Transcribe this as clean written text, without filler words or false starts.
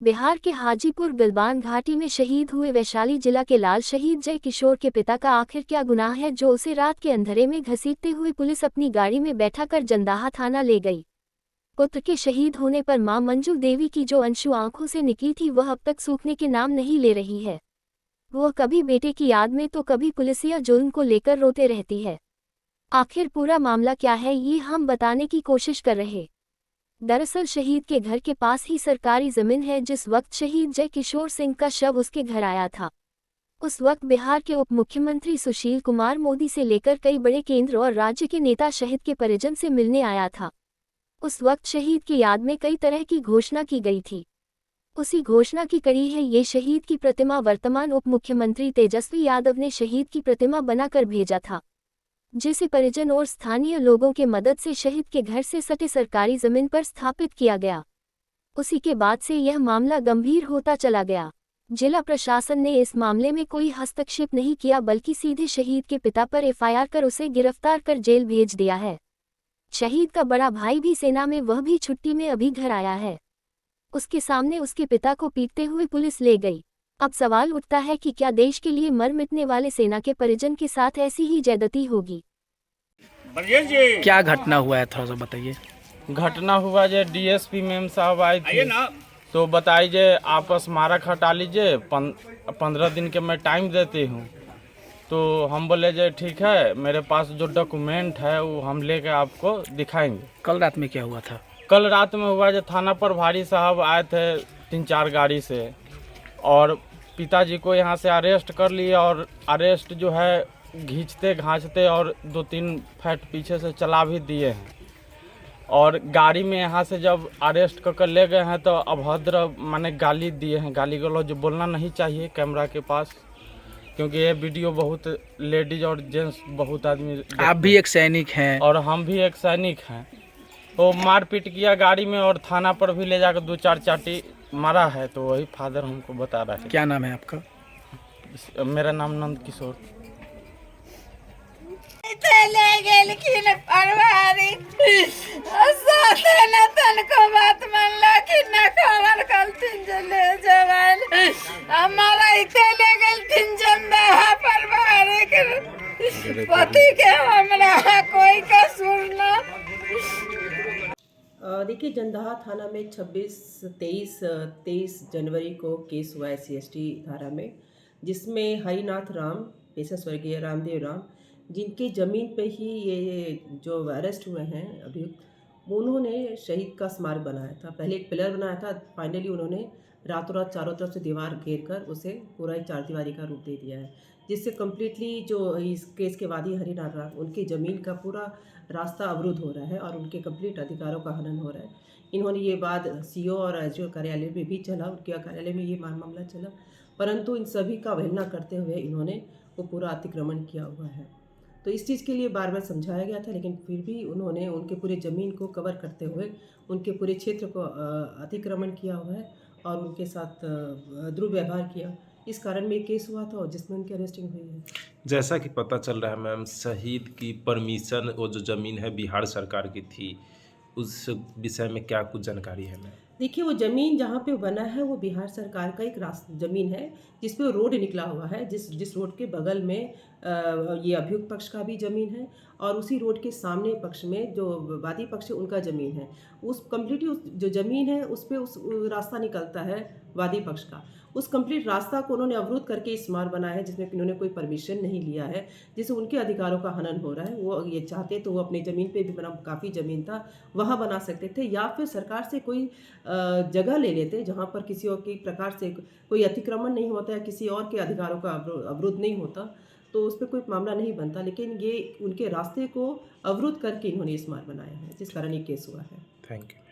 बिहार के हाजीपुर गलबान घाटी में शहीद हुए वैशाली जिला के लाल शहीद जय किशोर के पिता का आखिर क्या गुनाह है जो उसे रात के अंधेरे में घसीटते हुए पुलिस अपनी गाड़ी में बैठाकर जंदाहा थाना ले गई। पुत्र के शहीद होने पर मां मंजू देवी की जो अंशु आंखों से निकली थी वह अब तक सूखने के नाम नहीं ले रही है। वह कभी बेटे की याद में तो कभी पुलिसिया जुल्म को लेकर रोते रहती है। आखिर पूरा मामला क्या है ये हम बताने की कोशिश कर रहे। दरअसल शहीद के घर के पास ही सरकारी जमीन है जिस वक्त शहीद जय किशोर सिंह का शव उसके घर आया था। उस वक्त बिहार के उप मुख्यमंत्री सुशील कुमार मोदी से लेकर कई बड़े केंद्र और राज्य के नेता शहीद के परिजन से मिलने आया था। उस वक्त शहीद की याद में कई तरह की घोषणा की गई थी। उसी घोषणा की कड़ी है ये शहीद की प्रतिमा। वर्तमान उप मुख्यमंत्री तेजस्वी यादव ने शहीद की प्रतिमा बनाकर भेजा था, जिसे परिजन और स्थानीय लोगों के मदद से शहीद के घर से सटे सरकारी जमीन पर स्थापित किया गया। उसी के बाद से यह मामला गंभीर होता चला गया। जिला प्रशासन ने इस मामले में कोई हस्तक्षेप नहीं किया बल्कि सीधे शहीद के पिता पर एफआईआर कर उसे गिरफ्तार कर जेल भेज दिया है। शहीद का बड़ा भाई भी सेना में, वह भी छुट्टी में अभी घर आया है। उसके सामने उसके पिता को पीटते हुए पुलिस ले गई। अब सवाल उठता है कि क्या देश के लिए मर मिटने वाले सेना के परिजन के साथ ऐसी ही ज्यादती होगी? क्या घटना हुआ है, थोड़ा सा बताइए। घटना हुआ जो डीएसपी मैम साहब आई थी तो बताइए आप स्मारक हटा लीजिए, 15 दिन के मैं टाइम देती हूँ। तो हम बोले जो ठीक है, मेरे पास जो डॉक्यूमेंट है वो हम लेके आपको दिखाएंगे। कल रात में क्या हुआ था? कल रात में हुआ जो थाना पर भारी साहब आए थे 3-4 गाड़ी से और पिताजी को यहाँ से अरेस्ट कर लिए और अरेस्ट जो है घींचते घांचते और 2-3 फैट पीछे से चला भी दिए हैं। और गाड़ी में यहाँ से जब अरेस्ट कर ले गए हैं तो अभद्र माने गाली दिए हैं। गाली गलौज जो बोलना नहीं चाहिए कैमरा के पास, क्योंकि ये वीडियो बहुत लेडीज और जेंट्स बहुत आदमी। आप भी एक सैनिक हैं और हम भी एक सैनिक हैं। तो मारपीट किया गाड़ी में और थाना पर भी ले जाकर 2-4 चाटी मारा है। तो वही फादर हमको बता रहा है। क्या नाम है आपका? मेरा नाम नंद किशोर। देखिए, जंदाहा थाना में 23 जनवरी को केस हुआ है SC/ST धारा में, जिसमें हरिनाथ राम पेशा स्वर्गीय रामदेव राम, जिनके ज़मीन पे ही ये जो अरेस्ट हुए हैं अभियुक्त, उन्होंने शहीद का स्मारक बनाया था। पहले एक पिलर बनाया था, फाइनली उन्होंने रातों रात चारों तरफ से दीवार घेर कर उसे पूरा एक चारदीवारी का रूप दे दिया है, जिससे कम्प्लीटली जो इस केस के वादी हरिनाथ राम, उनकी ज़मीन का पूरा रास्ता अवरुद्ध हो रहा है और उनके कंप्लीट अधिकारों का हनन हो रहा है। इन्होंने ये बात CO और SDO कार्यालय में भी चला, उनके कार्यालय में ये मामला चला, परंतु इन सभी का अवहेलना करते हुए इन्होंने वो पूरा अतिक्रमण किया हुआ है। तो इस चीज़ के लिए बार बार समझाया गया था, लेकिन फिर भी उन्होंने उनके पूरे ज़मीन को कवर करते हुए उनके पूरे क्षेत्र को अतिक्रमण किया हुआ है और उनके साथ दुर्व्यवहार किया। इस कारण में केस हुआ था और जिसमें उनकी अरेस्टिंग हुई है। जैसा कि पता चल रहा है मैम, शहीद की परमिशन वो जो ज़मीन है बिहार सरकार की थी, उस विषय में क्या कुछ जानकारी है मैम? देखिए, वो ज़मीन जहाँ पे बना है वो बिहार सरकार का एक ज़मीन है जिस पे रोड निकला हुआ है, जिस रोड के बगल में ये अभियुक्त पक्ष का भी ज़मीन है और उसी रोड के सामने पक्ष में जो वादी पक्ष है उनका ज़मीन है। उस कम्प्लीटली उस जो ज़मीन है उस पे उस रास्ता निकलता है वादी पक्ष का। उस कंप्लीट रास्ता को उन्होंने अवरुद्ध करके स्मारक बनाया है, जिसमें इन्होंने कोई परमिशन नहीं लिया है, जिससे उनके अधिकारों का हनन हो रहा है। वो ये चाहते तो वो अपनी ज़मीन पे भी बना, काफ़ी ज़मीन था वहाँ बना सकते थे, या फिर सरकार से कोई जगह ले लेते जहाँ पर किसी और की प्रकार से कोई अतिक्रमण नहीं होता है, किसी और के अधिकारों का अवरुद्ध नहीं होता, तो उस पर कोई मामला नहीं बनता। लेकिन ये उनके रास्ते को अवरुद्ध करके इन्होंने स्मारक बनाया है, जिस कारण ये केस हुआ है। Thank you.